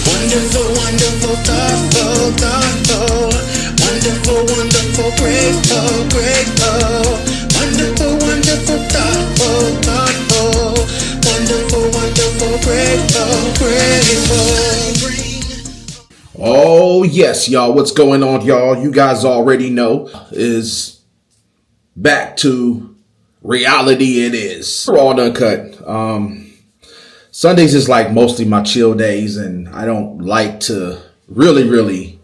Wonderful, wonderful, thoughtful, thoughtful. Wonderful, wonderful, grateful, grateful. Wonderful, wonderful, thoughtful, thoughtful. Wonderful, wonderful, grateful, grateful. Oh, yes, y'all. What's going on, y'all? You guys already know is back to reality. It is. We're all uncut. Sundays is like mostly my chill days, and I don't like to really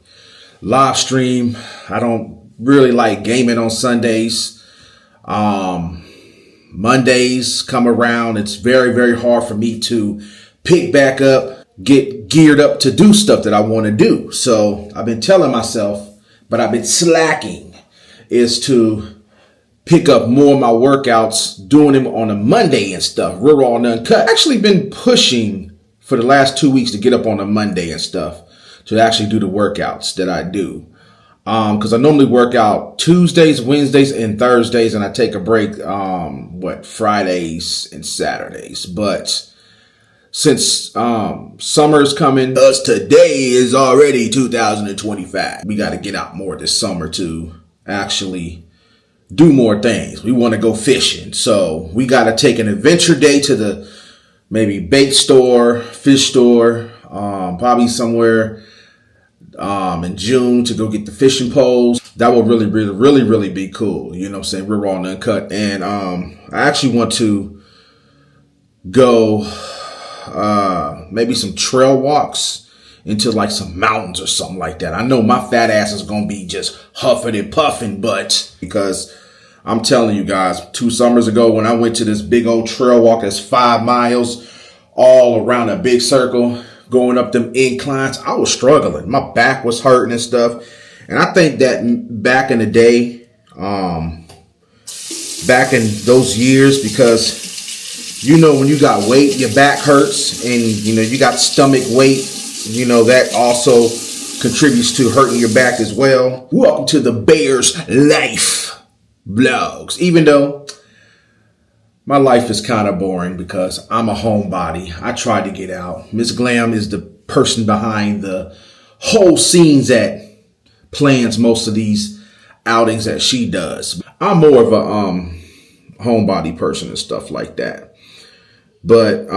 live stream. I don't really like gaming on Sundays. Mondays come around. It's very hard for me to pick back up, get geared up to do stuff that I want to do. So I've been telling myself, but I've been slacking, is to pick up more of my workouts, doing them on a Monday and stuff. We're all uncut. Actually been pushing for the last 2 weeks to get up on a Monday and stuff to actually do the workouts that I do. Because I normally work out Tuesdays, Wednesdays, and Thursdays, and I take a break, Fridays and Saturdays. But since summer's coming, us today is already 2025. We got to get out more this summer to actually do more things. We want to go fishing. So we got to take an adventure day to the maybe bait store, fish store, probably somewhere in June to go get the fishing poles. That will really be cool. You know what I'm saying? We're all uncut. And I actually want to go maybe some trail walks into like some mountains or something like that. I know my fat ass is going to be just huffing and puffing, but because I'm telling you guys, 2 summers ago when I went to this big old trail walk that's 5 miles all around a big circle, going up them inclines, I was struggling. My back was hurting and stuff. And I think that back in the day, back in those years, because, you know, when you got weight, your back hurts, and, you know, you got stomach weight, you know, that also contributes to hurting your back as well. Welcome to the Bears Life Vlogs. Even though my life is kind of boring because I'm a homebody. I try to get out. Miss Glam is the person behind the whole scenes that plans most of these outings that she does. I'm more of a homebody person and stuff like that. But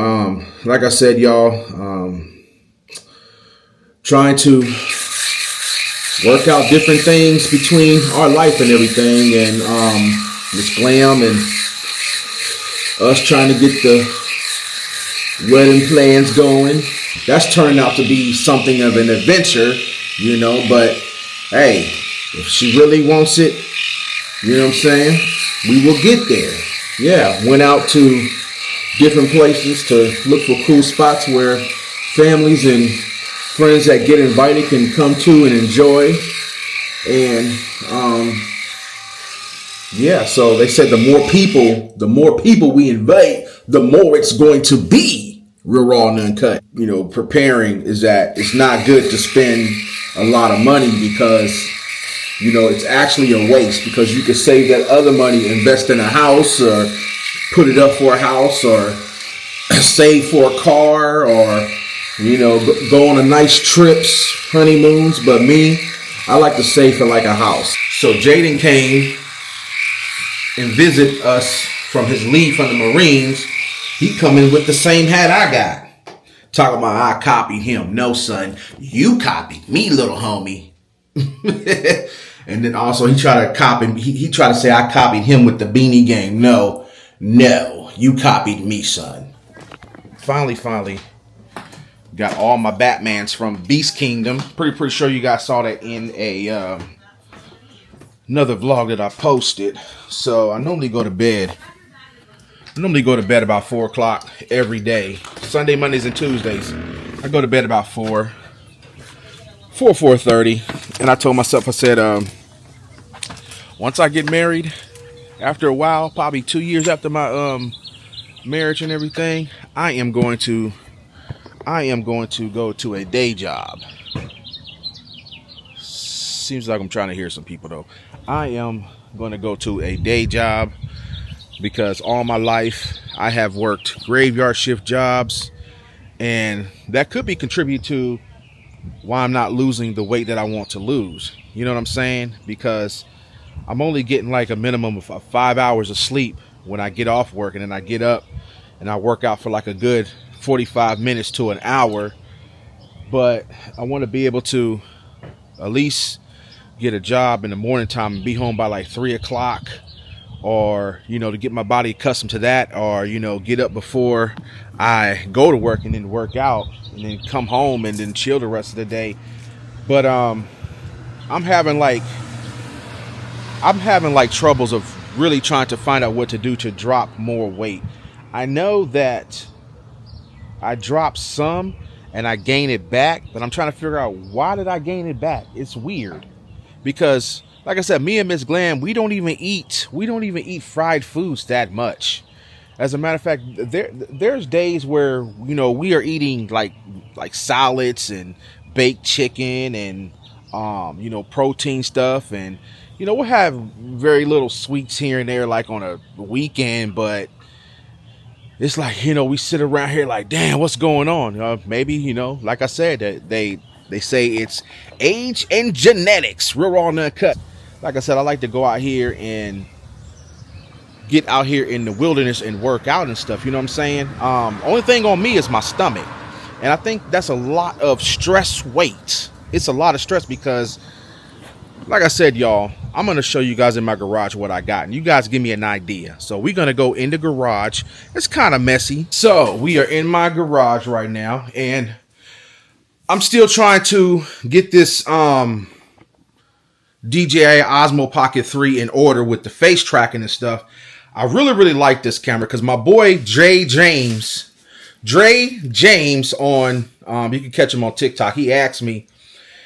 like I said, y'all, trying to work out different things between our life and everything, and Miss Glam and us trying to get the wedding plans going. That's turned out to be something of an adventure, you know, but hey, if she really wants it, you know what I'm saying, we will get there. Yeah, went out to different places to look for cool spots where families and friends that get invited can come to and enjoy. And yeah, so they said the more people we invite, the more it's going to be real raw and uncut. You know, preparing is that it's not good to spend a lot of money because, you know, it's actually a waste, because you could save that other money, invest in a house, or put it up for a house, or save for a car, or, you know, go on a nice trips, honeymoons. But me, I like to save for like a house. So Jaden came and visit us from his leave from the Marines. He come in with the same hat I got. Talking about I copied him. No, son, you copied me, little homie. And then also he tried to copy me. He tried to say I copied him with the beanie game. No, you copied me, son. Finally. Got all my Batmans from Beast Kingdom. Pretty sure you guys saw that in a another vlog that I posted. So I normally go to bed. About 4 o'clock every day. Sunday, Mondays, and Tuesdays. I go to bed about 4:30. And I told myself, I said, once I get married, after a while, probably 2 years after my marriage and everything, I am going to go to a day job. Seems like I'm trying to hear some people though. I am going to go to a day job because all my life I have worked graveyard shift jobs, and that could be contribute to why I'm not losing the weight that I want to lose. You know what I'm saying? Because I'm only getting like a minimum of 5 hours of sleep when I get off work, and then I get up and I work out for like a good 45 minutes to an hour. But I want to be able to at least get a job in the morning time and be home by like 3 o'clock, or to get my body accustomed to that, or get up before I go to work and then work out and then come home and then chill the rest of the day. But I'm having like troubles of really trying to find out what to do to drop more weight. I know that I dropped some and I gain it back, but I'm trying to figure out, why did I gain it back? It's weird because, like I said, me and Miss Glam, we don't even eat fried foods that much. As a matter of fact, there's days where we are eating like salads and baked chicken and protein stuff, and we'll have very little sweets here and there, like on a weekend. But it's like, we sit around here like, damn, what's going on? Maybe, like I said, that they say it's age and genetics. Real raw and uncut. Like I said, I like to go out here and get out here in the wilderness and work out and stuff. You know what I'm saying? Only thing on me is my stomach. And I think that's a lot of stress weight. It's a lot of stress because, like I said, y'all, I'm going to show you guys in my garage what I got, and you guys give me an idea. So we're going to go in the garage. It's kind of messy. So we are in my garage right now, and I'm still trying to get this DJI Osmo Pocket 3 in order with the face tracking and stuff. I really, really like this camera because my boy Dre James on, you can catch him on TikTok. He asked me,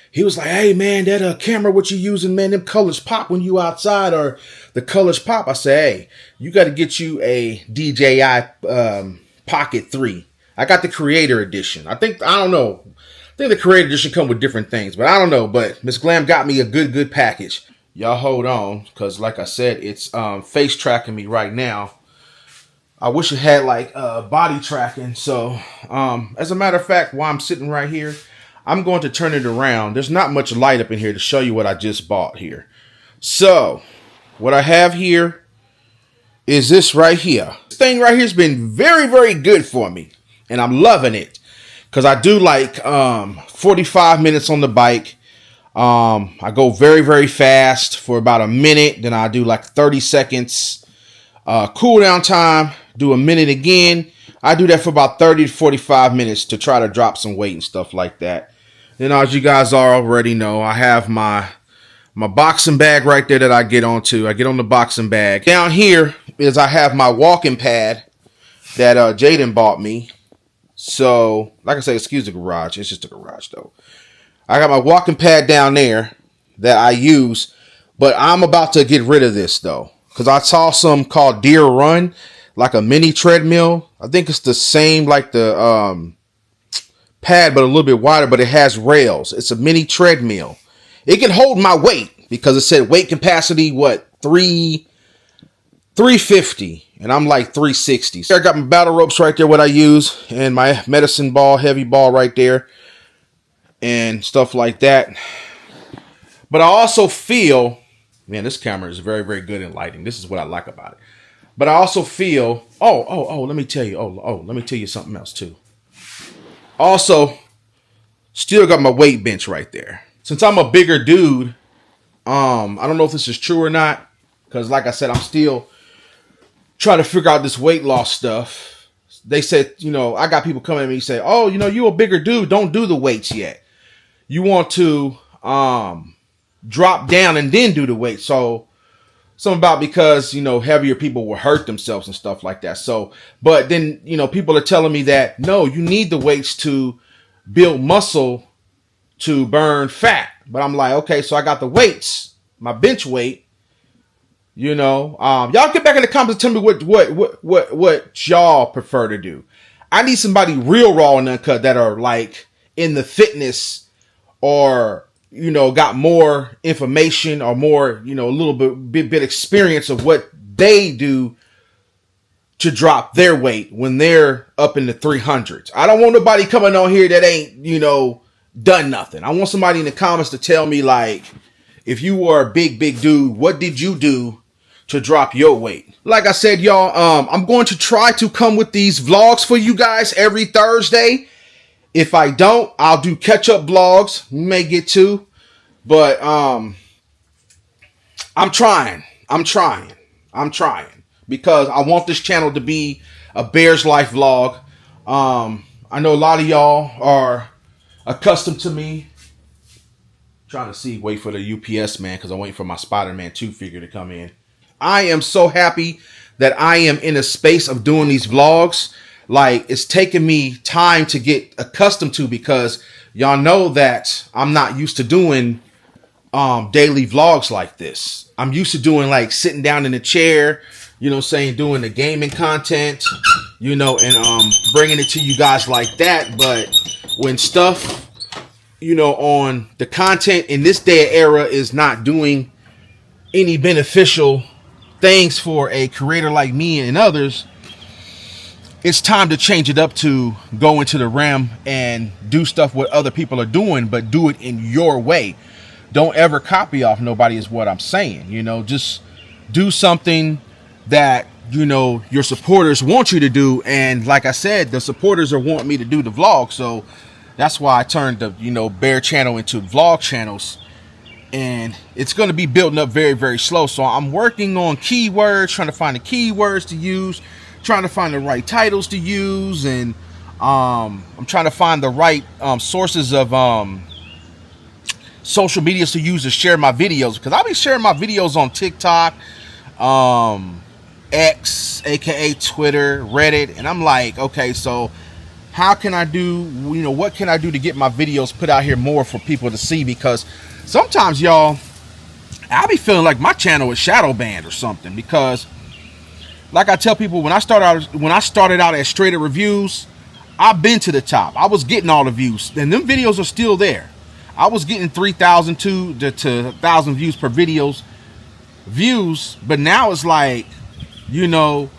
he was like, hey man, that camera, what you using, man, them colors pop when you outside, or the colors pop. I said, hey, you got to get you a DJI Pocket 3. I got the Creator Edition. I think the Creator Edition come with different things, but I don't know. But Miss Glam got me a good package. Y'all hold on, because like I said, it's face tracking me right now. I wish it had like body tracking. So as a matter of fact, while I'm sitting right here, I'm going to turn it around. There's not much light up in here to show you what I just bought here. So what I have here is this right here. This thing right here has been very, very good for me, and I'm loving it because I do like 45 minutes on the bike. I go very, very fast for about a minute. Then I do like 30 seconds cool down time, do a minute again. I do that for about 30 to 45 minutes to try to drop some weight and stuff like that. Then, as you guys already know, I have my boxing bag right there that I get onto. I get on the boxing bag. Down here is I have my walking pad that Jaden bought me. So, like I say, excuse the garage. It's just a garage, though. I got my walking pad down there that I use, but I'm about to get rid of this, though, because I saw some called Deer Run, like a mini treadmill. I think it's the same like the pad, but a little bit wider, but it has rails. It's a mini treadmill. It can hold my weight because it said weight capacity, 350, and I'm like 360. So I got my battle ropes right there, what I use, and my medicine ball, heavy ball right there, and stuff like that. But I also feel, man, this camera is very, very good in lighting. This is what I like about it. But I also feel, let me tell you something else too. Also, still got my weight bench right there. Since I'm a bigger dude, I don't know if this is true or not, because like I said, I'm still trying to figure out this weight loss stuff. They said, I got people coming at me and say, oh, you a bigger dude, don't do the weights yet. You want to drop down and then do the weight. So something about because, heavier people will hurt themselves and stuff like that. So, but then, people are telling me that, no, you need the weights to build muscle to burn fat. But I'm like, okay, so I got the weights, my bench weight, y'all get back in the comments and tell me what y'all prefer to do. I need somebody real raw and uncut that are like in the fitness or, got more information or more, a little bit experience of what they do to drop their weight when they're up in the 300s. I don't want nobody coming on here that ain't, done nothing. I want somebody in the comments to tell me, like, if you were a big dude, what did you do to drop your weight? Like I said, y'all, I'm going to try to come with these vlogs for you guys every Thursday. If I don't, I'll do catch-up vlogs. We may get two. But I'm trying. Because I want this channel to be a Bears Life vlog. I know a lot of y'all are accustomed to me trying to wait for the UPS man, because I'm waiting for my Spider-Man 2 figure to come in. I am so happy that I am in a space of doing these vlogs. Like, it's taken me time to get accustomed to, because y'all know that I'm not used to doing daily vlogs like this. I'm used to doing, like, sitting down in a chair, you know what I'm saying, doing the gaming content, you know, and bringing it to you guys like that. But when stuff, you know, on the content in this day era is not doing any beneficial things for a creator like me and others, it's time to change it up, to go into the realm and do stuff what other people are doing, but do it in your way. Don't ever copy off nobody is what I'm saying. You know, just do something that, you know, your supporters want you to do. And like I said, the supporters are wanting me to do the vlog. So that's why I turned the, you know, Bear channel into vlog channels. And it's going to be building up very, very slow. So I'm working on keywords, trying to find the keywords to use, trying to find the right titles to use. And I'm trying to find the right sources of social medias to use to share my videos. Because I'll be sharing my videos on TikTok, X, aka Twitter, Reddit. And I'm like, okay, so how can I do, you know, what can I do to get my videos put out here more for people to see? Because sometimes, y'all, I be feeling like my channel is shadow banned or something. Because like I tell people, when I started out as Straight Up Reviews, I've been to the top. I was getting all the views, and them videos are still there. I was getting 3,000 to 1,000 views per views, but now it's like, you know,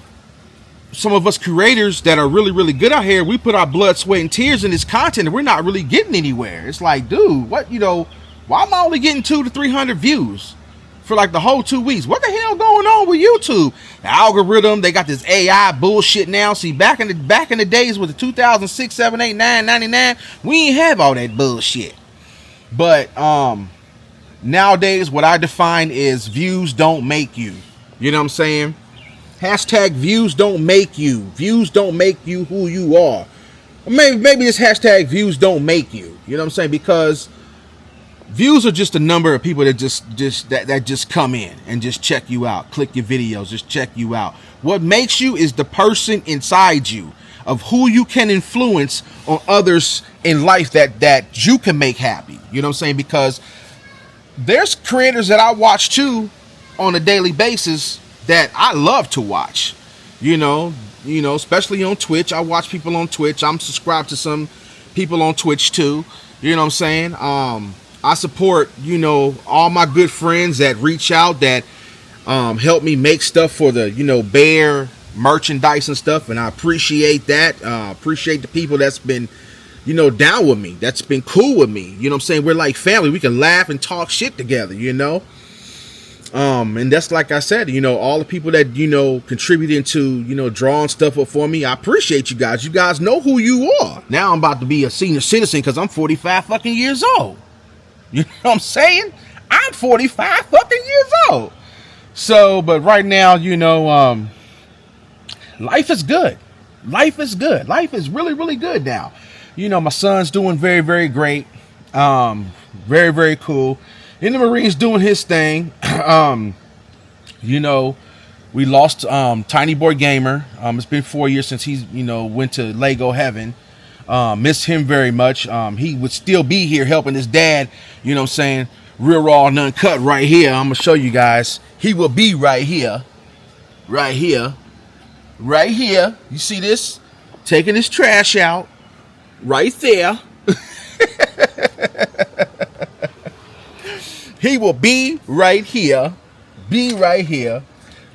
some of us creators that are really, really good out here, we put our blood, sweat, and tears in this content, and we're not really getting anywhere. It's like, dude, what, you know, why am I only getting 200 to 300 views for like the whole 2 weeks? What the hell going on with YouTube? The algorithm, they got this AI bullshit now. See, back in the days with the 2006, 7, 8, 9, 99, we ain't have all that bullshit. But nowadays, what I define is views don't make you. You know what I'm saying? Hashtag views don't make you. Views don't make you who you are. Or maybe it's hashtag views don't make you. You know what I'm saying? Because views are just a number of people that just come in and just check you out, click your videos, just check you out. What makes you is the person inside you, of who you can influence on others in life that you can make happy. You know what I'm saying? Because there's creators that I watch too on a daily basis that I love to watch. You know, especially on Twitch. I watch people on Twitch. I'm subscribed to some people on Twitch too. You know what I'm saying? I support, you know, all my good friends that reach out, that help me make stuff for the, you know, Bear merchandise and stuff, and I appreciate that. Appreciate the people that's been, you know, down with me, that's been cool with me. You know what I'm saying? We're like family. We can laugh and talk shit together, you know. And that's, like I said, you know, all the people that, you know, contributing to, you know, drawing stuff up for me. I appreciate you guys. You guys know who you are. Now I'm about to be a senior citizen because I'm 45 fucking years old. You know what I'm saying? I'm 45 fucking years old. So, but right now, you know, life is good. Life is good. Life is really, really good now. You know, my son's doing very, very great. Very, very cool. In the Marines doing his thing. You know, we lost Tiny Boy Gamer. It's been 4 years since he's, you know, went to Lego heaven. Miss him very much. He would still be here helping his dad, you know what I'm saying, real raw and uncut right here. I'm gonna show you guys. He will be right here. Right here. Right here. You see this? Taking his trash out. Right there. He will be right here. Be right here.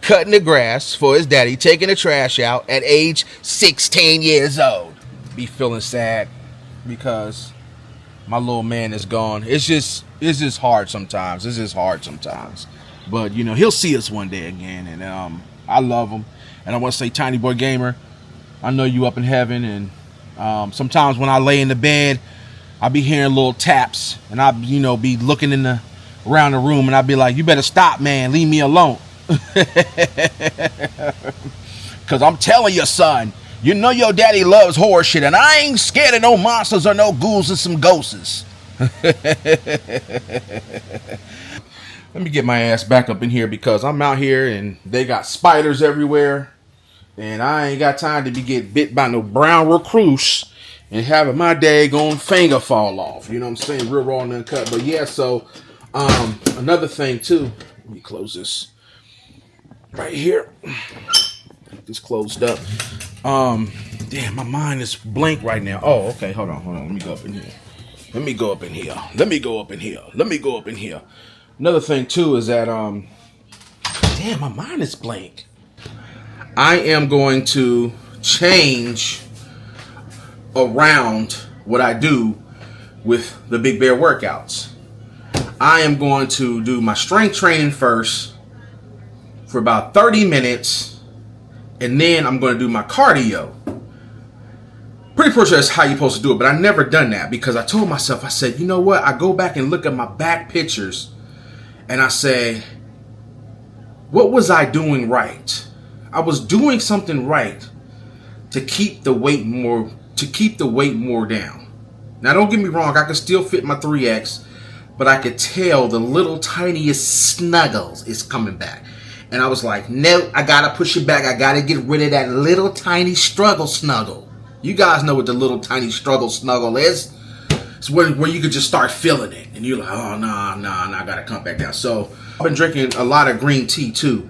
Cutting the grass for his daddy. Taking the trash out at age 16 years old. Be feeling sad because my little man is gone. It's just hard sometimes. But you know, he'll see us one day again, and I love him. And I want to say, Tiny Boy Gamer, I know you up in heaven. And sometimes when I lay in the bed, I be hearing little taps, and I, you know, be looking around the room, and I be like, you better stop, man, leave me alone. Cause I'm telling you, son, you know your daddy loves horror shit, and I ain't scared of no monsters or no ghouls or some ghosts. Let me get my ass back up in here because I'm out here and they got spiders everywhere, and I ain't got time to be get bit by no brown recluse and having my daggone finger fall off. You know what I'm saying? Real raw and uncut. But yeah, so another thing too. Let me close this right here. Get this closed up. Damn, my mind is blank right now. Oh, okay, hold on. Let me go up in here. Another thing too is that damn, my mind is blank. I am going to change around what I do with the Big Bear workouts. I am going to do my strength training first for about 30 minutes, and then I'm going to do my cardio. Pretty sure that's how you're supposed to do it, but I never done that because I told myself, I said, you know what? I go back and look at my back pictures and I say, what was I doing right? I was doing something right to keep the weight more down. Now don't get me wrong, I can still fit my 3X, but I could tell the little tiniest snuggles is coming back. And I was like, no, I gotta push it back. I gotta get rid of that little tiny struggle snuggle. You guys know what the little tiny struggle snuggle is. It's where you could just start feeling it. And you're like, oh, nah, I gotta come back down. So I've been drinking a lot of green tea too.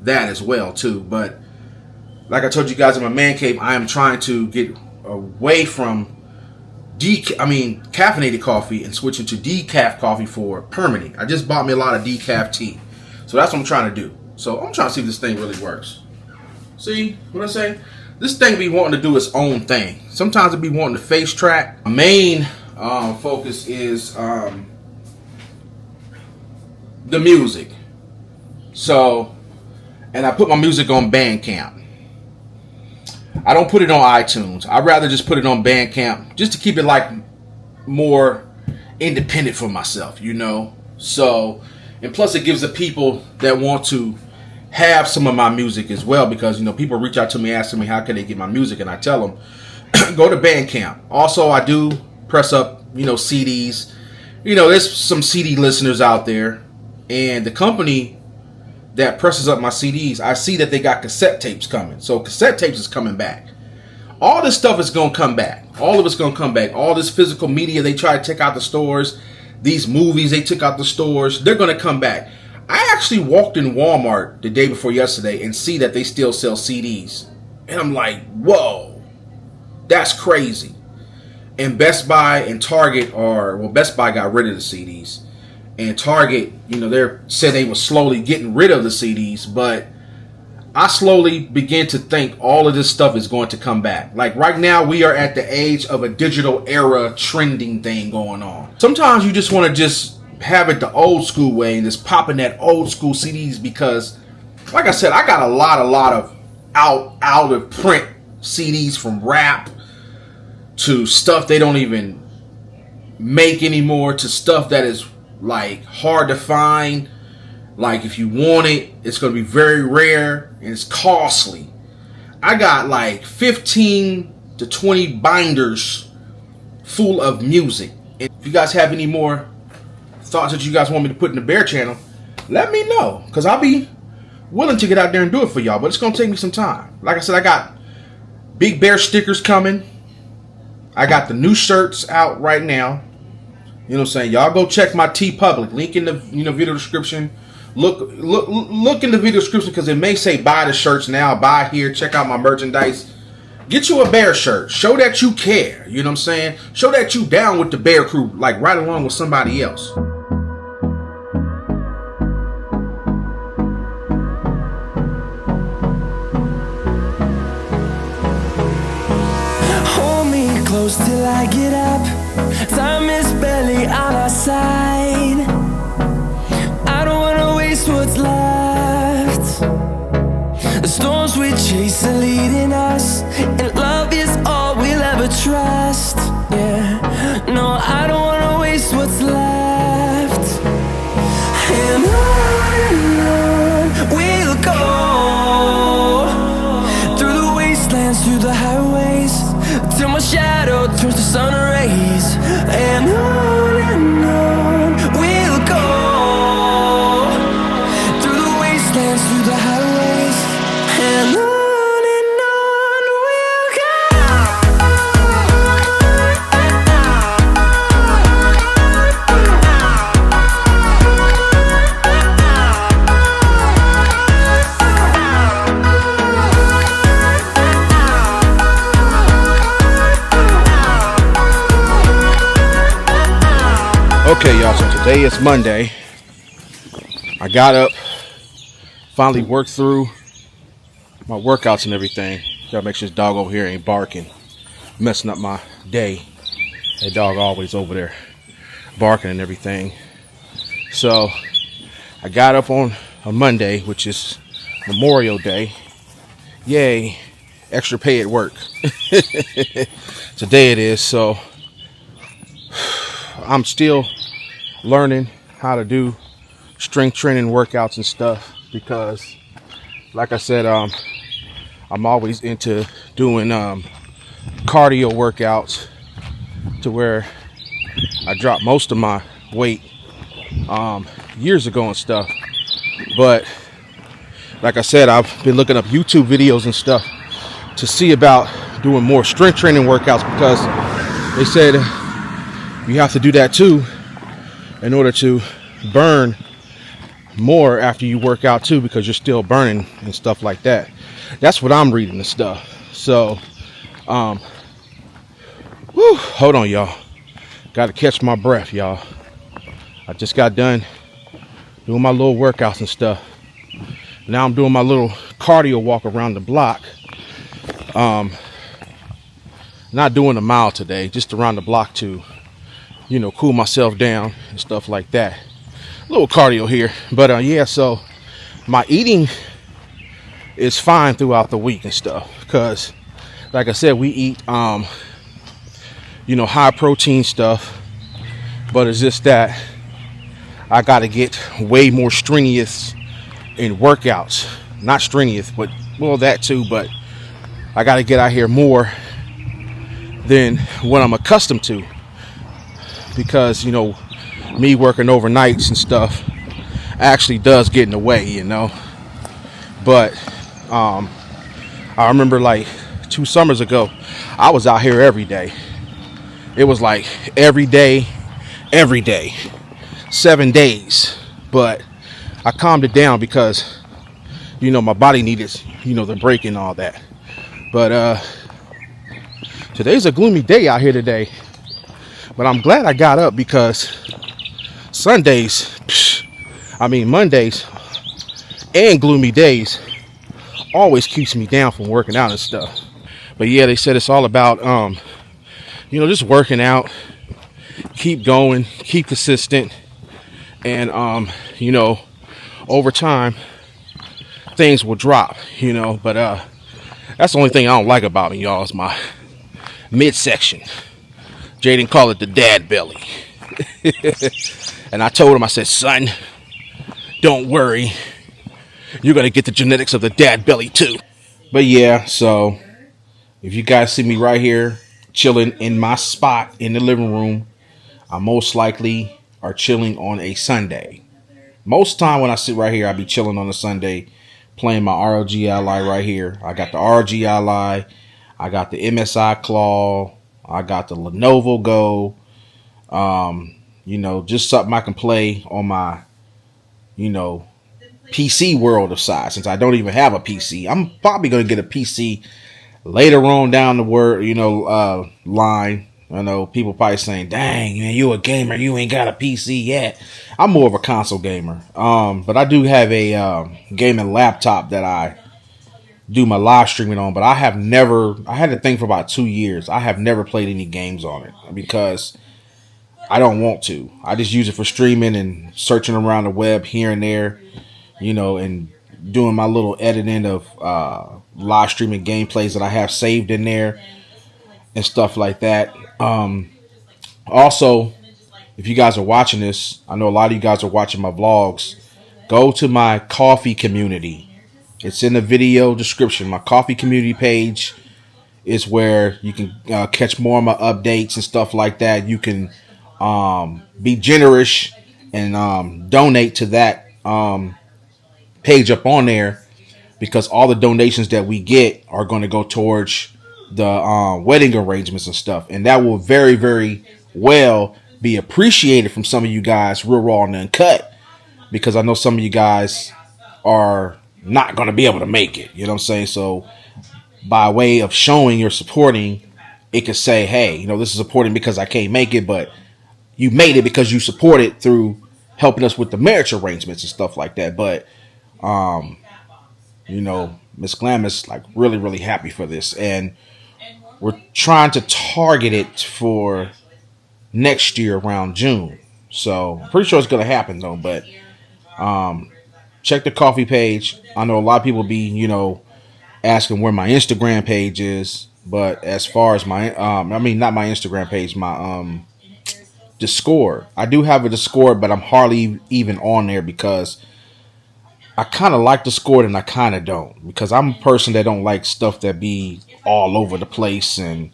That as well too. But like I told you guys in my man cave, I am trying to get away from caffeinated coffee and switching to decaf coffee for permanent. I just bought me a lot of decaf tea. So that's what I'm trying to do. So I'm trying to see if this thing really works. See what I'm saying? This thing be wanting to do its own thing. Sometimes it be wanting to face track. My main focus is the music. So, and I put my music on Bandcamp. I don't put it on iTunes. I'd rather just put it on Bandcamp just to keep it like more independent for myself, you know. So, and plus it gives the people that want to have some of my music as well, because you know people reach out to me asking me how can they get my music, and I tell them go to Bandcamp. Also, I do press up, you know, CDs. You know, there's some CD listeners out there, and the company that presses up my CDs, I see that they got cassette tapes coming. So cassette tapes is coming back. All this stuff is gonna come back. All of it's gonna come back. All this physical media they try to take out the stores, these movies they took out the stores, they're gonna come back. I actually walked in Walmart the day before yesterday and see that they still sell CDs. And I'm like, whoa, that's crazy. And Best Buy and Target Best Buy got rid of the CDs. And Target, you know, they said they were slowly getting rid of the CDs. But I slowly begin to think all of this stuff is going to come back. Like right now, we are at the age of a digital era trending thing going on. Sometimes you just want to just have it the old school way and just popping that old school CDs, because like I said, I got a lot of out of print CDs, from rap to stuff they don't even make anymore, to stuff that is like hard to find. Like if you want it, it's going to be very rare and it's costly. I got like 15 to 20 binders full of music. And if you guys have any more thoughts that you guys want me to put in the Bear channel, let me know, because I'll be willing to get out there and do it for y'all, but it's going to take me some time. Like I said, I got Big Bear stickers coming. I got the new shirts out right now. You know what I'm saying? Y'all go check my TeePublic. Link in the video description. Look in the video description, because it may say buy the shirts now, buy here, check out my merchandise. Get you a Bear shirt. Show that you care. You know what I'm saying? Show that you down with the Bear crew, like right along with somebody else. Hold me close till I get up. Time is inside. I don't wanna waste what's left. The storms we chase are leading us, and love is all we'll ever trust. Yeah, no, I don't wanna waste what's left. And on we'll go, through the wastelands, through the highways, till my shadow turns to sun rays. And on we'll go, through the wastelands, through the highways, and on we'll go. Okay, y'all, so today is Monday. I got up, finally worked through my workouts and everything. Gotta make sure this dog over here ain't barking, messing up my day. That dog always over there barking and everything. So I got up on a Monday, which is Memorial Day. Yay, extra pay at work. Today it is, so I'm still learning how to do strength training workouts and stuff, because like I said, I'm always into doing cardio workouts to where I dropped most of my weight years ago and stuff. But like I said, I've been looking up YouTube videos and stuff to see about doing more strength training workouts, because they said you have to do that too in order to burn more after you work out too, because you're still burning and stuff like that. That's what I'm reading and stuff. So hold on, y'all, gotta catch my breath, y'all. I just got done doing my little workouts and stuff. Now I'm doing my little cardio walk around the block. Not doing a mile today, just around the block to, cool myself down and stuff like that. A little cardio here. But yeah, so my eating is fine throughout the week and stuff, because like I said, we eat high protein stuff. But it's just that I got to get way more strenuous in workouts. Not strenuous, but well, that too, but I got to get out here more than what I'm accustomed to, because me working overnights and stuff actually does get in the way, but I remember like 2 summers ago, I was out here every day. It was like every day 7 days. But I calmed it down because my body needed the break and all that. But today's a gloomy day out here today. But I'm glad I got up, because Mondays and gloomy days always keeps me down from working out and stuff. But yeah, they said it's all about just working out, keep going, keep consistent, and over time things will drop, but that's the only thing I don't like about me, y'all, is my midsection. Jaden called it the dad belly. And I told him, I said, son, don't worry, you're gonna get the genetics of the dad belly too. But yeah, so if you guys see me right here chilling in my spot in the living room, I most likely are chilling on a Sunday. Most time when I sit right here, I be chilling on a Sunday, playing my ROG Ally right here. I got the ROG Ally, I got the MSI Claw, I got the Lenovo Go. Just something I can play on my, PC world of size, since I don't even have a PC. I'm probably going to get a PC later on down the line. I know people probably saying, dang, man, you a gamer, you ain't got a PC yet. I'm more of a console gamer. But I do have a gaming laptop that I do my live streaming on, but I had the thing for about 2 years. I have never played any games on it, because I don't want to. I just use it for streaming and searching around the web here and there, and doing my little editing of live streaming gameplays that I have saved in there and stuff like that. Also, if you guys are watching this, I know a lot of you guys are watching my vlogs. Go to my coffee community. It's in the video description. My coffee community page is where you can catch more of my updates and stuff like that. You can be generous and donate to that page up on there, because all the donations that we get are going to go towards the wedding arrangements and stuff, and that will very, very well be appreciated from some of you guys, real raw and uncut, because I know some of you guys are not going to be able to make it. You know what I'm saying? So by way of showing you're supporting, it could say, hey, this is supporting because I can't make it, but you made it because you supported through helping us with the marriage arrangements and stuff like that. But Miss Glam is like really, really happy for this, and we're trying to target it for next year around June. So I'm pretty sure it's gonna happen though. But check the coffee page. I know a lot of people be asking where my Instagram page is, but as far as my not my Instagram page, my Discord. I do have a Discord, but I'm hardly even on there because I kind of like Discord and I kind of don't, because I'm a person that don't like stuff that be all over the place and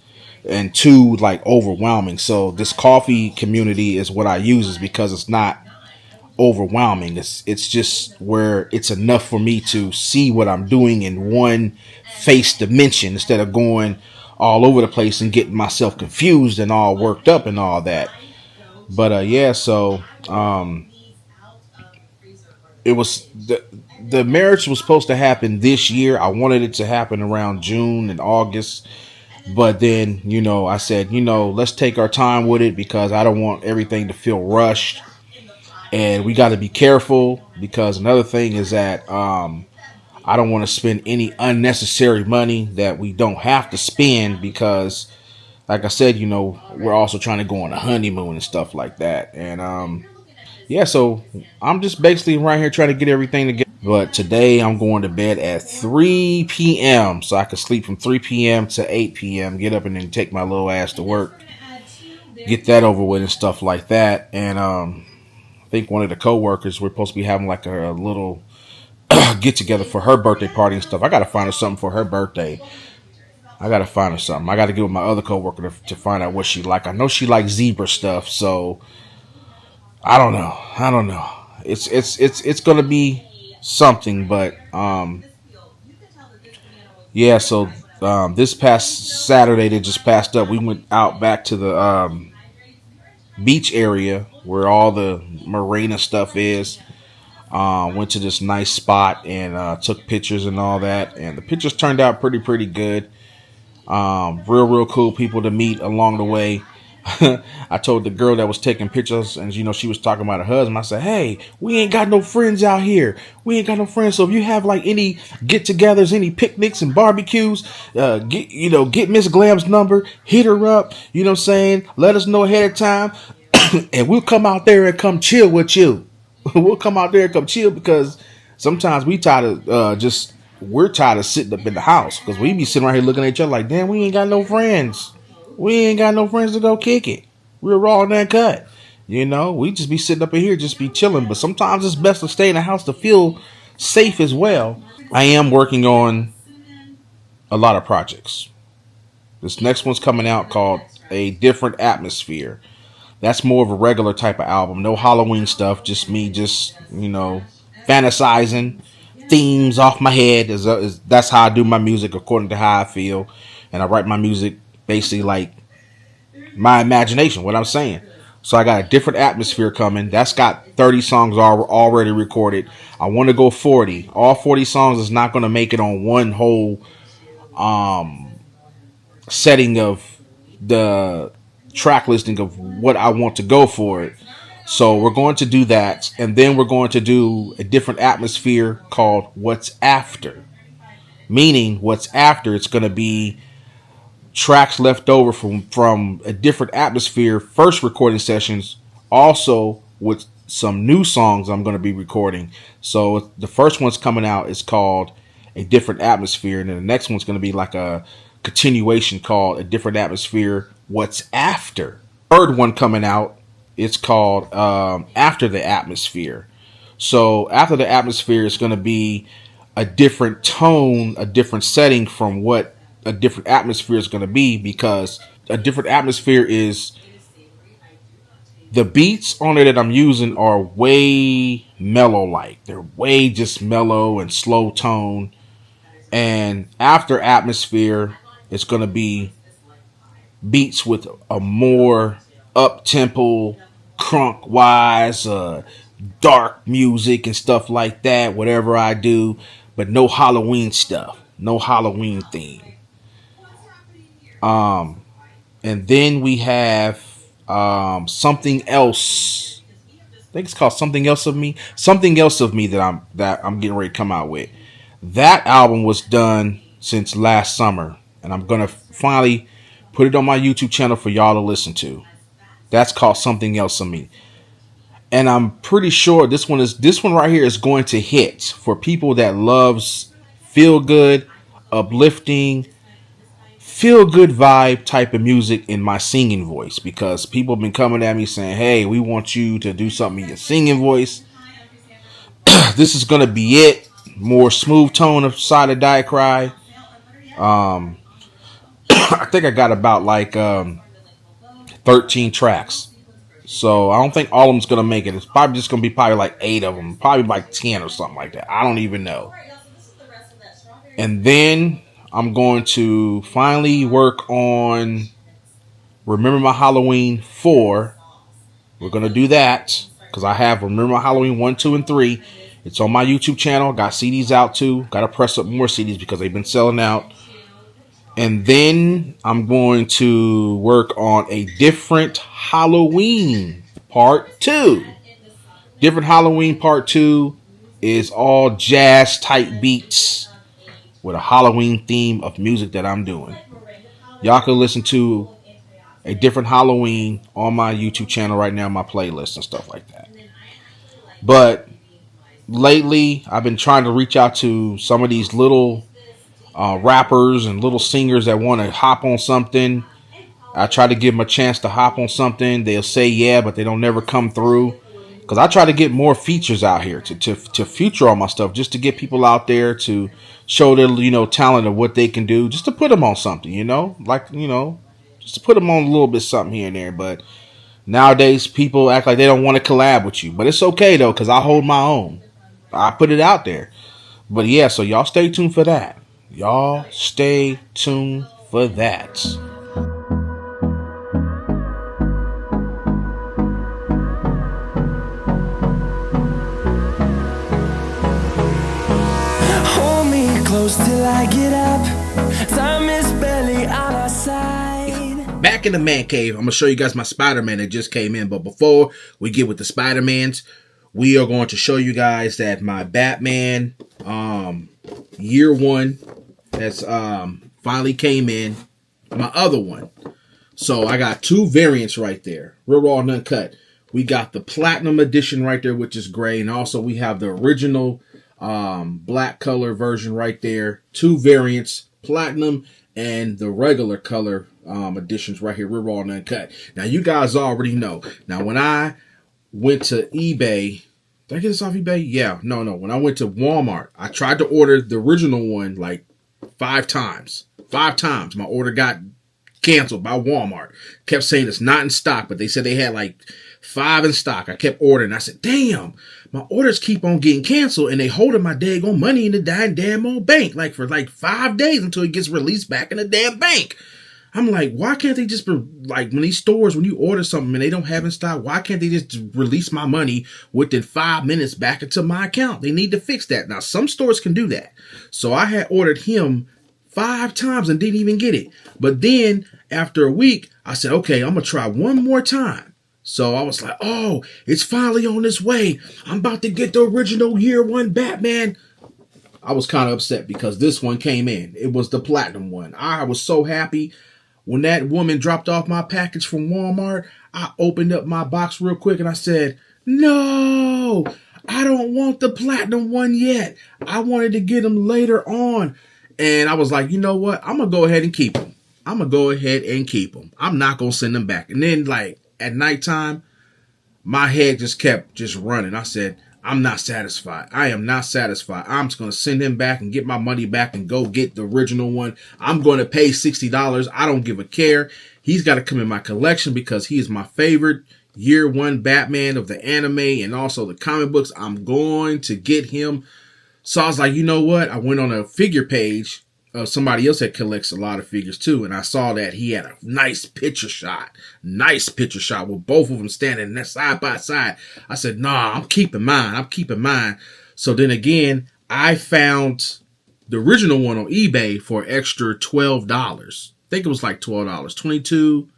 too like overwhelming. So this coffee community is what I use, is because it's not overwhelming. It's just where it's enough for me to see what I'm doing in one face dimension instead of going all over the place and getting myself confused and all worked up and all that. But so it was the marriage was supposed to happen this year. I wanted it to happen around June and August, but then I said, let's take our time with it, because I don't want everything to feel rushed, and we got to be careful, because another thing is that I don't want to spend any unnecessary money that we don't have to spend, because like I said, we're also trying to go on a honeymoon and stuff like that. And so I'm just basically right here trying to get everything together. But today I'm going to bed at 3 p.m. so I can sleep from 3 p.m. to 8 p.m. Get up and then take my little ass to work. Get that over with and stuff like that. And I think one of the coworkers, we're supposed to be having like a little get together for her birthday party and stuff. I got to find her something for her birthday. I got to get with my other coworker to find out what she like. I know she likes zebra stuff, so I don't know. It's gonna be something, but So this past Saturday that just passed up, we went out back to the beach area where all the marina stuff is. Went to this nice spot and took pictures and all that, and the pictures turned out pretty good. Real cool people to meet along the way. I told the girl that was taking pictures, and she was talking about her husband. I said, hey, we ain't got no friends out here. We ain't got no friends. So if you have like any get-togethers, any picnics and barbecues, get Miss Glam's number, hit her up. You know what I'm saying? Let us know ahead of time, and we'll come out there and come chill with you. We'll come out there and come chill, because sometimes we're tired of sitting up in the house, because we be sitting right here looking at each other like, damn, we ain't got no friends. We ain't got no friends to go kick it. We're raw and uncut. We just be sitting up in here, just be chilling. But sometimes it's best to stay in the house to feel safe as well. I am working on a lot of projects. This next one's coming out called A Different Atmosphere. That's more of a regular type of album. No Halloween stuff. Just me, fantasizing themes off my head. That's how I do my music, according to how I feel. And I write my music basically like my imagination, what I'm saying. So I got A Different Atmosphere coming. That's got 30 songs already recorded. I want to go 40. All 40 songs is not going to make it on one whole setting of the track listing of what I want to go for it. So we're going to do that, and then we're going to do a different atmosphere called What's After. Meaning, what's after, it's going to be tracks left over from a different atmosphere first recording sessions, also with some new songs I'm going to be recording. So the first one's coming out is called A Different Atmosphere, and then the next one's going to be like a continuation called A Different Atmosphere What's After. Third one coming out, it's called After the Atmosphere. So after the atmosphere is going to be a different tone, a different setting from what a different atmosphere is going to be, because a different atmosphere is the beats on it that I'm using are way mellow, like they're way just mellow and slow tone. And after atmosphere, it's going to be beats with a more up tempo, crunk wise, dark music and stuff like that, whatever I do, but no Halloween stuff, no Halloween theme. And then we have something else. I think it's called Something Else of Me. Something Else of Me that I'm getting ready to come out with. That album was done since last summer, and I'm gonna finally put it on my YouTube channel for y'all to listen to. That's called Something Else of Me. And I'm pretty sure this one right here is going to hit for people that loves feel good, uplifting, feel good vibe type of music in my singing voice, because people have been coming at me saying, "Hey, we want you to do something in your singing voice." This is going to be it. More smooth tone of side of Die Cry. I think I got about like 13 tracks. So I don't think all of them's going to make it. It's probably just going to be probably like 8 of them. Probably like 10 or something like that. I don't even know. And then I'm going to finally work on Remember My Halloween 4. We're going to do that because I have Remember My Halloween 1, 2, and 3. It's on my YouTube channel. Got CDs out too. Got to press up more CDs because they've been selling out. And then I'm going to work on A Different Halloween Part 2. Different Halloween Part 2 is all jazz type beats with a Halloween theme of music that I'm doing. Y'all can listen to A Different Halloween on my YouTube channel right now, my playlist and stuff like that. But lately, I've been trying to reach out to some of these little rappers and little singers that want to hop on something. I try to give them a chance to hop on something. They'll say yeah, but they don't never come through. Because I try to get more features out here to feature all my stuff, just to get people out there to show their talent of what they can do, just to put them on something, just to put them on a little bit something here and there. But nowadays people act like they don't want to collab with you, but it's okay though, because I hold my own. I put it out there. But yeah, so y'all stay tuned for that. Y'all stay tuned for that. Hold me close till I get up. Time is barely on our side. Back in the man cave, I'm going to show you guys my Spider-Man that just came in. But before we get with the Spider-Mans, we are going to show you guys that my Batman year one has finally came in. My other one. So I got 2 variants right there. Real raw and uncut. We got the platinum edition right there, which is gray. And also we have the original black color version right there. 2 variants, platinum and the regular color editions right here. Real raw and uncut. Now you guys already know. Now when I went to eBay, did I get this off eBay? Yeah. No. When I went to Walmart, I tried to order the original one like 5 times. 5 times. My order got canceled by Walmart. Kept saying it's not in stock, but they said they had like 5 in stock. I kept ordering. I said, damn, my orders keep on getting canceled and they holding my daggone money in the damn old bank like for like 5 days until it gets released back in the damn bank. I'm like, why can't they just, like, when these stores, when you order something and they don't have in stock, why can't they just release my money within 5 minutes back into my account? They need to fix that. Now, some stores can do that. So I had ordered him 5 times and didn't even get it. But then after a week, I said, okay, I'm going to try one more time. So I was like, oh, it's finally on its way. I'm about to get the original year one Batman. I was kind of upset because this one came in. It was the platinum one. I was so happy. when that woman dropped off my package from Walmart, I opened up my box real quick and I said, no, I don't want the platinum one yet. I wanted to get them later on. And I was like, you know what? I'm going to go ahead and keep them. I'm going to go ahead and keep them. I'm not going to send them back. And then like at nighttime, my head just kept running. I said, I'm not satisfied. I am not satisfied. I'm just going to send him back and get my money back and go get the original one. I'm going to pay $60. I don't give a care. He's got to come in my collection because he is my favorite year one Batman of the anime and also the comic books. I'm going to get him. So I was like, you know what? I went on a figure page of somebody else that collects a lot of figures too. And I saw that he had a nice picture shot with both of them standing side by side. I said, nah, I'm keeping mine. So then again, I found the original one on eBay for an extra $12. I think it was like $12, 22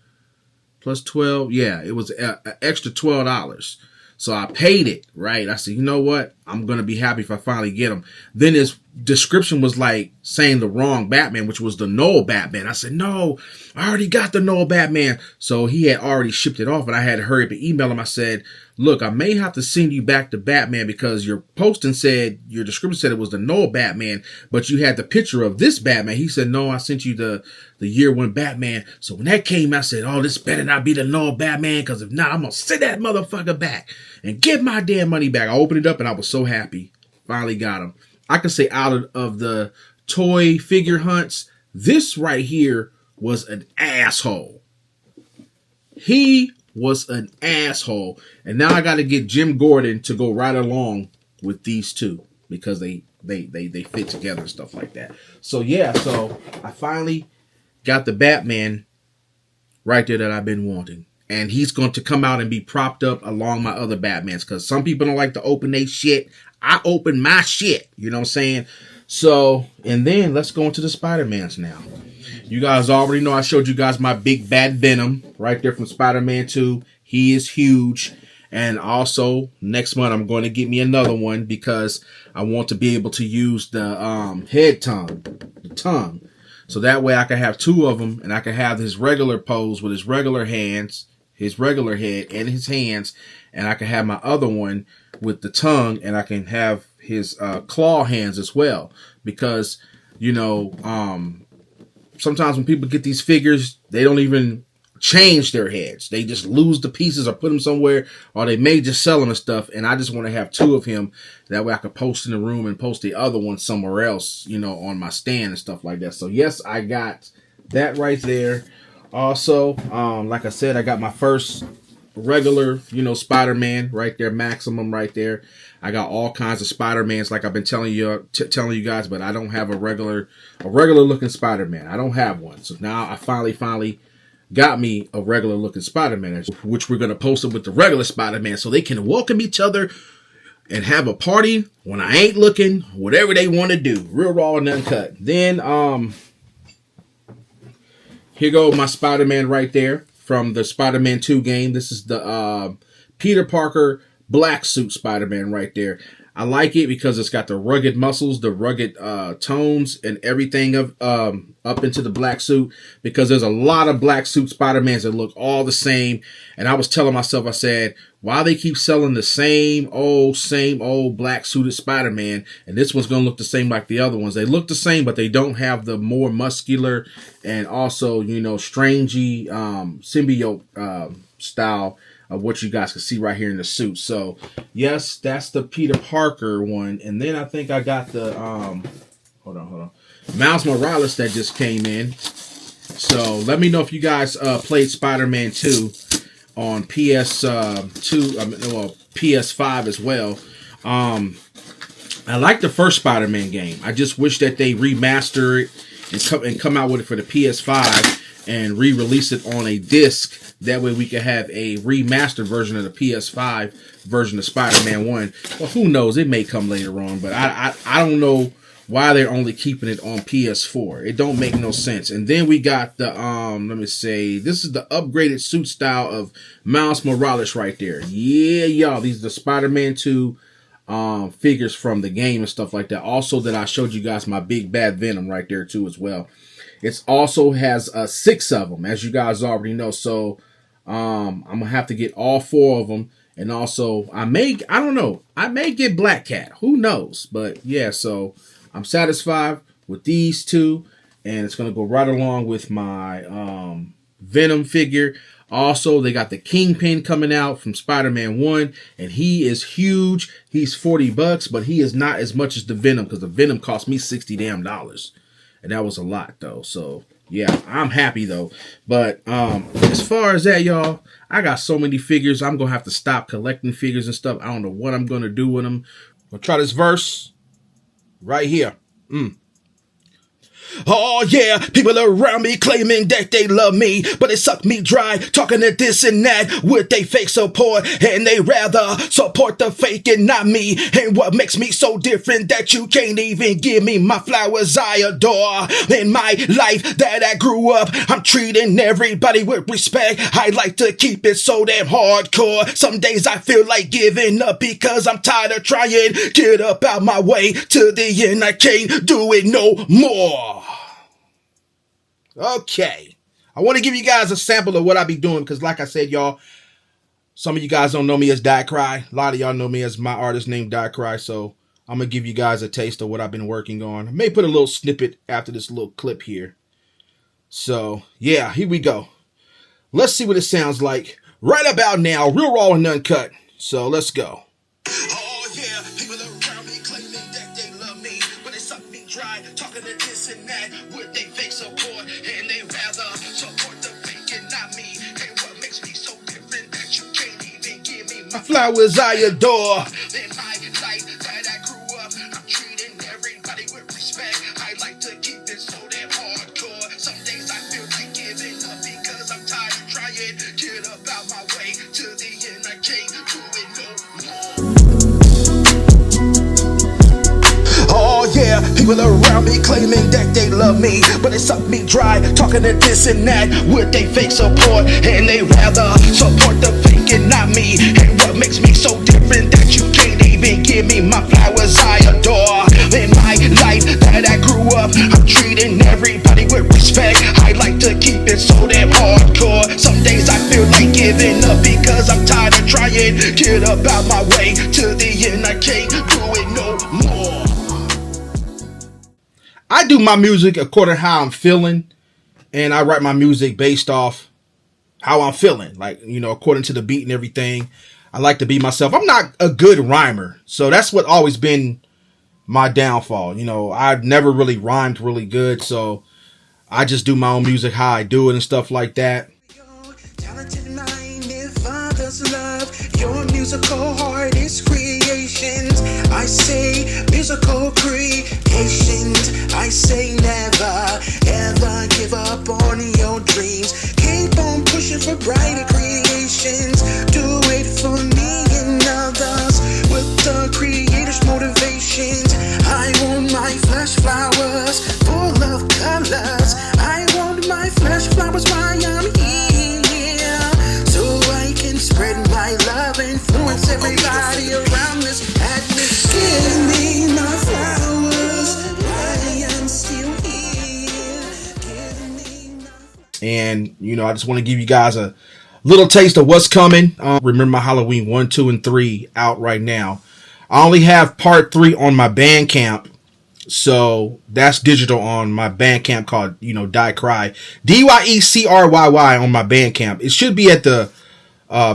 plus 12. Yeah, it was an extra $12. So I paid it, right? I said, you know what? I'm going to be happy if I finally get them. Then his description was like saying the wrong Batman, which was the Noel Batman. I said, no, I already got the Noel Batman. So he had already shipped it off and I had to hurry up and email him. I said, look, I may have to send you back to Batman because your posting said, your description said it was the Noel Batman, but you had the picture of this Batman. He said, no, I sent you the year one Batman. So when that came, I said, oh, this better not be the Noel Batman because if not, I'm going to send that motherfucker back and get my damn money back. I opened it up and I was so happy. Finally got him. I can say out of the toy figure hunts, this right here was an asshole. He was an asshole. And now I got to get Jim Gordon to go right along with these two because they fit together and stuff like that. So yeah, so I finally got the Batman right there that I've been wanting. And he's going to come out and be propped up along my other Batmans. Because some people don't like to open their shit. I open my shit. You know what I'm saying? So, and then let's go into the Spider-Mans now. You guys already know I showed you guys my big bad Venom right there from Spider-Man 2. He is huge. And also, next month I'm going to get me another one because I want to be able to use the head tongue. The tongue. So that way I can have two of them and I can have his regular pose with his regular hands, his regular head and his hands. And I can have my other one with the tongue and I can have his claw hands as well. Because, you know, sometimes when people get these figures, they don't even change their heads. They just lose the pieces or put them somewhere, or they may just sell them and stuff. And I just want to have two of him. That way I could post in the room and post the other one somewhere else, you know, on my stand and stuff like that. So yes, I got that right there. Also, like I said, I got my first regular, you know, Spider-Man right there, Maximum right there. I got all kinds of Spider-Mans like I've been telling you guys, but I don't have a regular looking Spider-Man. I don't have one. So now I finally got me a regular looking Spider-Man, which we're going to post it with the regular Spider-Man so they can welcome each other and have a party when I ain't looking, whatever they want to do. Real raw and uncut. Then, here go my Spider-Man right there from the Spider-Man 2 game. This is the Peter Parker black suit Spider-Man right there. I like it because it's got the rugged muscles, the rugged tones, and everything of up into the black suit. Because there's a lot of black suit Spider-Mans that look all the same. And I was telling myself, I said, why they keep selling the same old black suited Spider-Man, and this one's gonna look the same like the other ones. They look the same, but they don't have the more muscular and also, you know, strangey symbiote style of what you guys can see right here in the suit. So yes, that's the Peter Parker one. And then I think I got the hold on, Miles Morales that just came in. So let me know if you guys played Spider-Man 2 on PS5 as well. I like the first Spider-Man game. I just wish that they remaster it and come out with it for the PS5 and re-release it on a disc. That way we can have a remastered version of the PS5 version of Spider-Man 1. Well, who knows? It may come later on, but I don't know why they're only keeping it on PS4. It don't make no sense. And then we got the, let me say, this is the upgraded suit style of Miles Morales right there. Yeah, y'all. These are the Spider-Man 2 figures from the game and stuff like that. Also that I showed you guys my big bad Venom right there too as well. It also has 6 of them, as you guys already know. So I'm gonna have to get all 4 of them, and also I don't know, I may get Black Cat. Who knows? But yeah, so I'm satisfied with these 2, and it's gonna go right along with my Venom figure. Also, they got the Kingpin coming out from Spider-Man 1, and he is huge. He's $40, but he is not as much as the Venom, because the Venom cost me $60 damn dollars. And that was a lot, though. So, yeah, I'm happy, though. But as far as that, y'all, I got so many figures. I'm going to have to stop collecting figures and stuff. I don't know what I'm going to do with them. I'll try this verse right here. Oh yeah, people around me claiming that they love me, but they suck me dry, talking to this and that with they fake support, and they rather support the fake and not me. And what makes me so different that you can't even give me my flowers I adore? In my life that I grew up, I'm treating everybody with respect. I like to keep it so damn hardcore. Some days I feel like giving up because I'm tired of trying. Get up out my way, to the end I can't do it no more. Okay, I want to give you guys a sample of what I be doing, because like I said, y'all, some of you guys don't know me as Die Cry. A lot of y'all know me as my artist named Die Cry, so I'm going to give you guys a taste of what I've been working on. I may put a little snippet after this little clip here. So, yeah, here we go. Let's see what it sounds like right about now, real raw and uncut. So, let's go. Oh yeah, people around me claiming that they love me, but they suck me dry, talking to this and that with they fake support, and they rather support the fake and not me. And what makes me so different that you can't even give me my Flowers I adore. in my life that I grew up, I'm treating everybody with respect. I like to keep it so damn hardcore. Some days I feel like giving up because I'm tired of trying. Get up out my way, to the end I can't do it no more. Oh yeah, people around me claiming that they love me, but they suck me dry, talking to this and that with they fake support, and they rather support the fake and not me. And what makes me so different that you can't even give me my flowers I adore? In my life that I grew up, I'm treating everybody with respect. I like to keep it so damn hardcore. Some days I feel like giving up because I'm tired of trying. Get up out my way, to the end I can't do it no more. I do my music according to how I'm feeling, and I write my music based off how I'm feeling, like, you know, according to the beat and everything. I like to be myself. I'm not a good rhymer, so that's what always been my downfall. You know, I've never really rhymed really good, so I just do my own music how I do it and stuff like that. Talented mind, if others love your musical artist creations. I say musical creations. I say never ever give up on your dreams. Keep on pushing for brighter creations. Do it for me and others with the creator's motivations. I want my flesh flowers full of colors. I want my flesh flowers while I'm here, so I can spread my love, influence everybody around this atmosphere. Give me my flowers while I'm still here. Give me my... And, you know, I just want to give you guys a little taste of what's coming. Remember my Halloween 1, 2, and 3 out right now. I only have part 3 on my Bandcamp. So that's digital on my Bandcamp called, you know, Die Cry. DYECRYY on my Bandcamp. It should be at the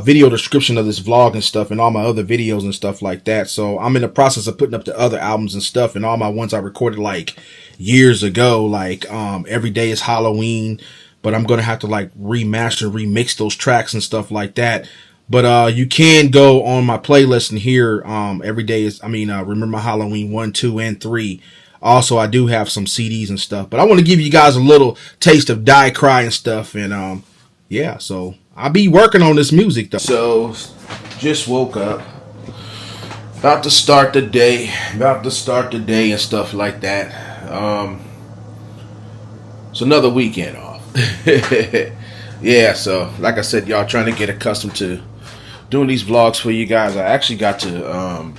video description of this vlog and stuff, and all my other videos and stuff like that. So I'm in the process of putting up the other albums and stuff, and all my ones I recorded like years ago, like Every Day is Halloween, but I'm gonna have to like remaster, remix those tracks and stuff like that. But you can go on my playlist and hear Remember My Halloween 1, 2, and 3. Also, I do have some CDs and stuff, but I want to give you guys a little taste of Die Cry and stuff. And yeah, so I'll be working on this music though. So just woke up, about to start the day and stuff like that. It's another weekend off. Yeah, so like I said, y'all, trying to get accustomed to doing these vlogs for you guys. I actually got to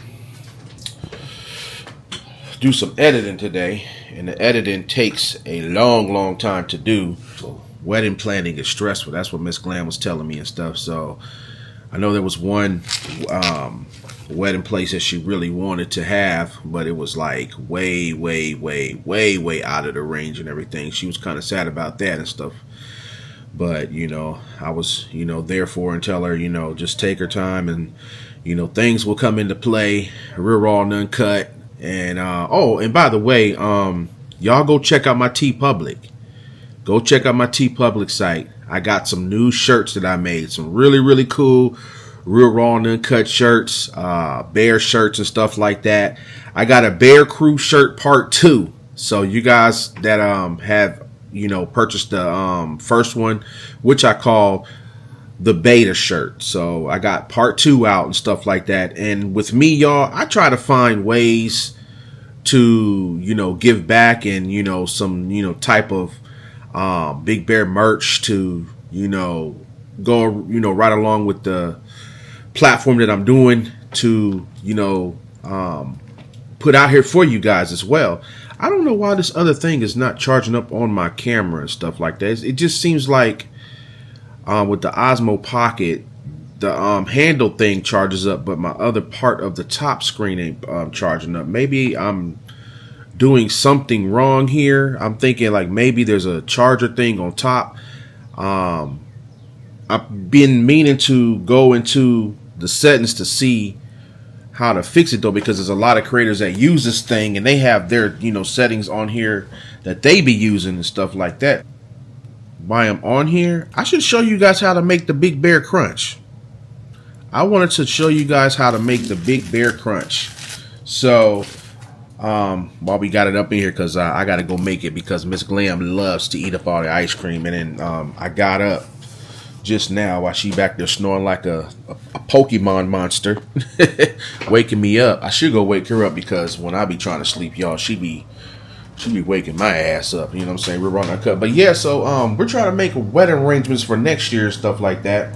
do some editing today, and the editing takes a long time to do. So wedding planning is stressful. That's what Miss Glam was telling me and stuff. So I know there was one wedding place that she really wanted to have, but it was like way out of the range and everything. She was kind of sad about that and stuff. But, you know, I was, you know, there for her and tell her, you know, just take her time and, you know, things will come into play. Real raw and uncut. And, oh, and by the way, y'all go check out my TeePublic. Go check out my TeePublic site. I got some new shirts that I made. Some really cool, real raw and uncut shirts, bear shirts and stuff like that. I got a Bear Crew shirt part 2. So you guys that have, you know, purchased the first one, which I call the beta shirt. So I got part 2 out and stuff like that. And with me, y'all, I try to find ways to, you know, give back and, you know, some, you know, type of Big Bear merch to, you know, go, you know, right along with the platform that I'm doing to, you know, put out here for you guys as well. I don't know why this other thing is not charging up on my camera and stuff like that. It just seems like with the Osmo Pocket, the handle thing charges up, but my other part of the top screen ain't charging up. Maybe I'm doing something wrong here. I'm thinking like maybe there's a charger thing on top. I've been meaning to go into the settings to see how to fix it though, because there's a lot of creators that use this thing and they have their, you know, settings on here that they be using and stuff like that. While I'm on here, I should show you guys how to make the Big Bear Crunch. I wanted to show you guys how to make the Big Bear Crunch. So while we got it up in here, because I got to go make it because Miss Glam loves to eat up all the ice cream. And then I got up just now while she back there snoring like a Pokemon monster, waking me up. I should go wake her up because when I be trying to sleep, y'all, she be waking my ass up. You know what I'm saying? We're running a cut. But yeah, so we're trying to make wedding arrangements for next year and stuff like that.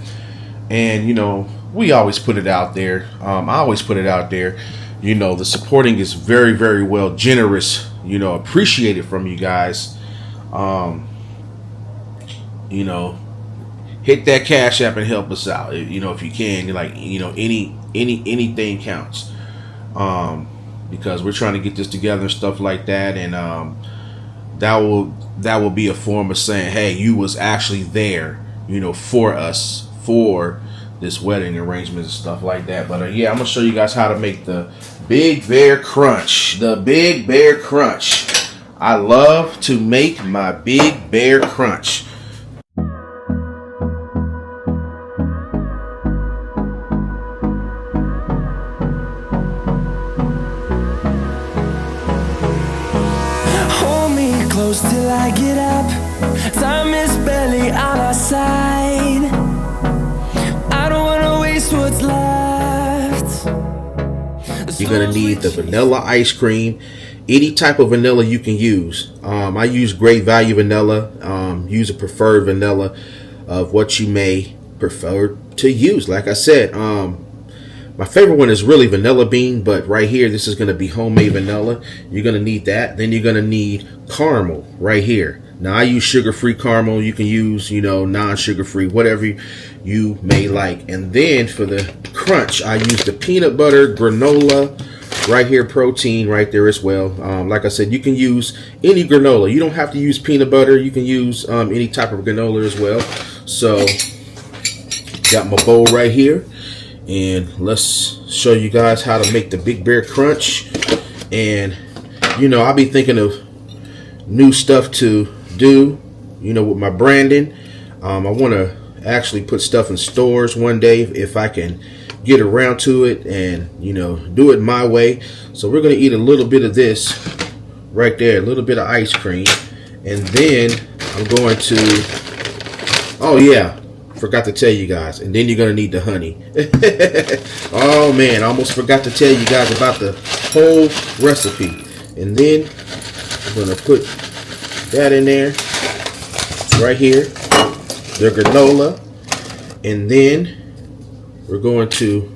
And you know, we always put it out there. I always put it out there. You know, the supporting is very well generous. You know, appreciated from you guys. You know, hit that Cash App and help us out. You know, if you can, like, you know, anything counts. Because we're trying to get this together and stuff like that, and that will be a form of saying, hey, you was actually there, you know, for us for this wedding arrangement and stuff like that. But yeah, I'm gonna show you guys how to make the Big Bear Crunch. The Big Bear Crunch. I love to make my Big Bear Crunch. Close till I get up. Time is barely on our side. I don't wanna waste what's left. You're gonna need the vanilla ice cream, any type of vanilla you can use. I use Great Value vanilla. Use a preferred vanilla of what you may prefer to use. Like I said, my favorite one is really vanilla bean, but right here, this is going to be homemade vanilla. You're going to need that. Then you're going to need caramel right here. Now, I use sugar-free caramel. You can use, you know, non-sugar-free, whatever you may like. And then for the crunch, I use the peanut butter granola right here, protein right there as well. Like I said, you can use any granola. You don't have to use peanut butter. You can use any type of granola as well. So, got my bowl right here. And let's show you guys how to make the Big Bear Crunch. And, you know, I'll be thinking of new stuff to do, you know, with my branding. I want to actually put stuff in stores one day if I can get around to it and, you know, do it my way. So we're going to eat a little bit of this right there, a little bit of ice cream. And then I'm going to, oh yeah, forgot to tell you guys, and then you're gonna need the honey. Oh man, I almost forgot to tell you guys about the whole recipe. And then I'm gonna put that in there right here, the granola, and then we're going to,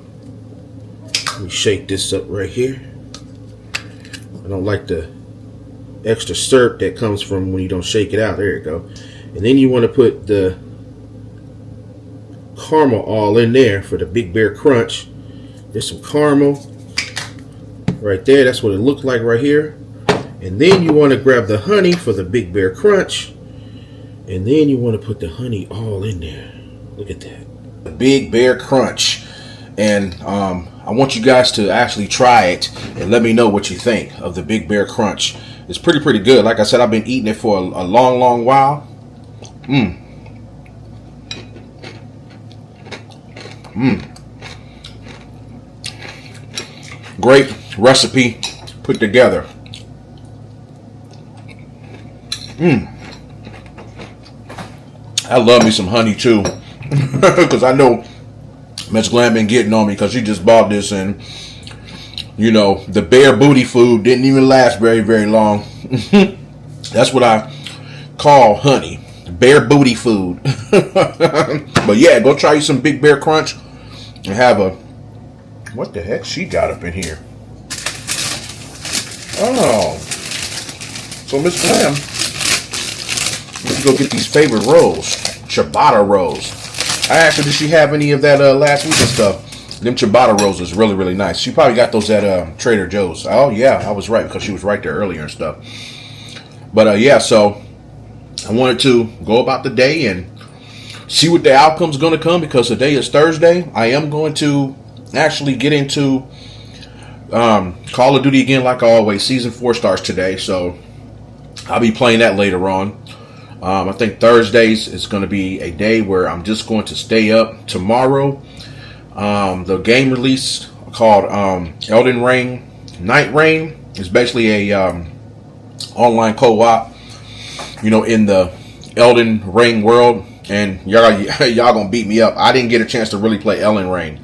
let me shake this up right here. I don't like the extra syrup that comes from when you don't shake it out. There you go. And then you want to put the caramel all in there for the Big Bear Crunch. There's some caramel right there. That's what it looks like right here. And then you want to grab the honey for the Big Bear Crunch. And then you want to put the honey all in there. Look at that. The Big Bear Crunch. And I want you guys to actually try it and let me know what you think of the Big Bear Crunch. It's pretty good. Like I said, I've been eating it for a long while. Great recipe put together. I love me some honey too. Because I know Miss Glam been getting on me because she just bought this, and you know, the bear booty food didn't even last very long. That's what I call honey. Bear booty food. But yeah, go try you some Big Bear Crunch and have a... What the heck she got up in here? Oh. So Miss Glam, let's go get these favorite rolls. Ciabatta rolls. I asked her, did she have any of that last week and stuff? Them ciabatta rolls is really nice. She probably got those at Trader Joe's. Oh yeah, I was right because she was right there earlier and stuff. But yeah, so I wanted to go about the day and see what the outcome's going to come, because today is Thursday. I am going to actually get into Call of Duty again like always. Season 4 starts today, so I'll be playing that later on. I think Thursdays is going to be a day where I'm just going to stay up. Tomorrow, the game release called Elden Ring Night Reign is basically a online co-op, you know, in the Elden Ring world. And y'all gonna beat me up. I didn't get a chance to really play Elden Ring.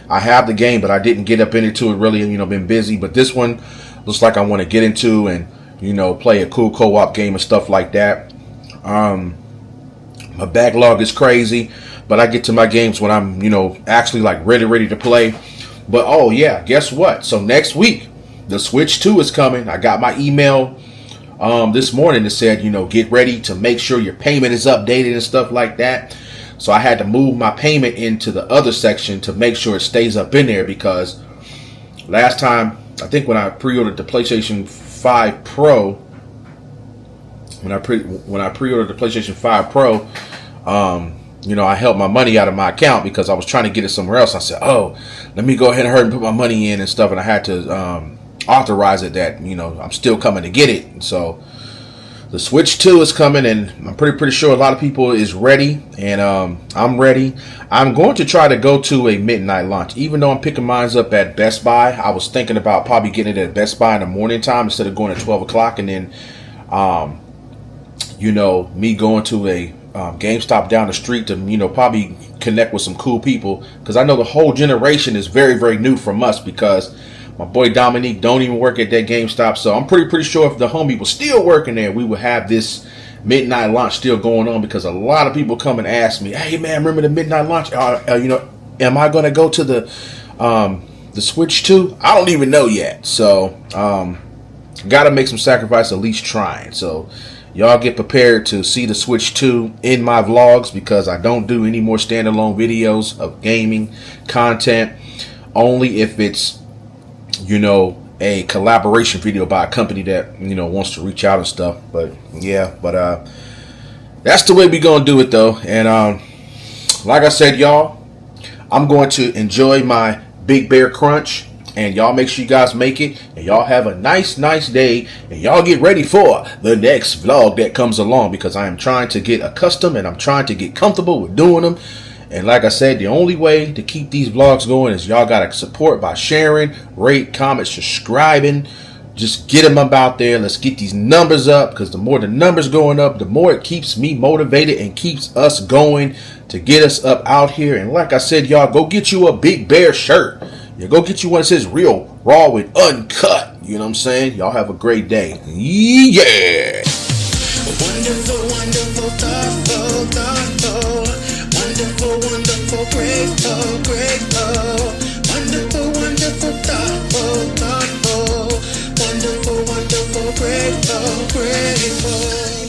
I have the game, but I didn't get up into it really. You know, been busy. But this one looks like I want to get into and, you know, play a cool co-op game and stuff like that. My backlog is crazy, but I get to my games when I'm, you know, actually like ready to play. But oh yeah, guess what? So next week, the Switch 2 is coming. I got my email this morning that said, you know, get ready to make sure your payment is updated and stuff like that. So I had to move my payment into the other section to make sure it stays up in there, because last time, I think when I pre-ordered the PlayStation 5 Pro, when I pre-ordered the PlayStation 5 Pro, you know, I held my money out of my account because I was trying to get it somewhere else. I said, oh, let me go ahead and hurry and put my money in and stuff, and I had to authorize it that, you know, I'm still coming to get it. And so the Switch 2 is coming, and I'm pretty sure a lot of people is ready, and I'm ready. I'm going to try to go to a midnight launch, even though I'm picking mine up at Best Buy. I was thinking about probably getting it at Best Buy in the morning time instead of going at 12 o'clock, and then you know, me going to a GameStop down the street to, you know, probably connect with some cool people, because I know the whole generation is very new from us, because my boy Dominique don't even work at that GameStop. So I'm pretty sure if the homie was still working there, we would have this midnight launch still going on, because a lot of people come and ask me, hey man, remember the midnight launch? You know, am I going to go to the Switch 2? I don't even know yet. So got to make some sacrifice, at least trying. So y'all get prepared to see the Switch 2 in my vlogs, because I don't do any more standalone videos of gaming content, only if it's, you know, a collaboration video by a company that, you know, wants to reach out and stuff. But yeah, but that's the way we gonna do it though. And like I said, y'all, I'm going to enjoy my Big Bear Crunch, and y'all make sure you guys make it, and y'all have a nice day, and y'all get ready for the next vlog that comes along, because I am trying to get accustomed and I'm trying to get comfortable with doing them. And like I said, the only way to keep these vlogs going is y'all got to support by sharing, rate, comment, subscribing. Just get them up out there. Let's get these numbers up, because the more the numbers going up, the more it keeps me motivated and keeps us going to get us up out here. And like I said, y'all, go get you a Big Bear shirt. Yeah, go get you one that says real, raw, with uncut. You know what I'm saying? Y'all have a great day. Yeah. Wonderful, wonderful, thoughtful, thoughtful. Wonderful, grateful. Wonderful, wonderful, thoughtful, thoughtful. Wonderful, grateful, grateful.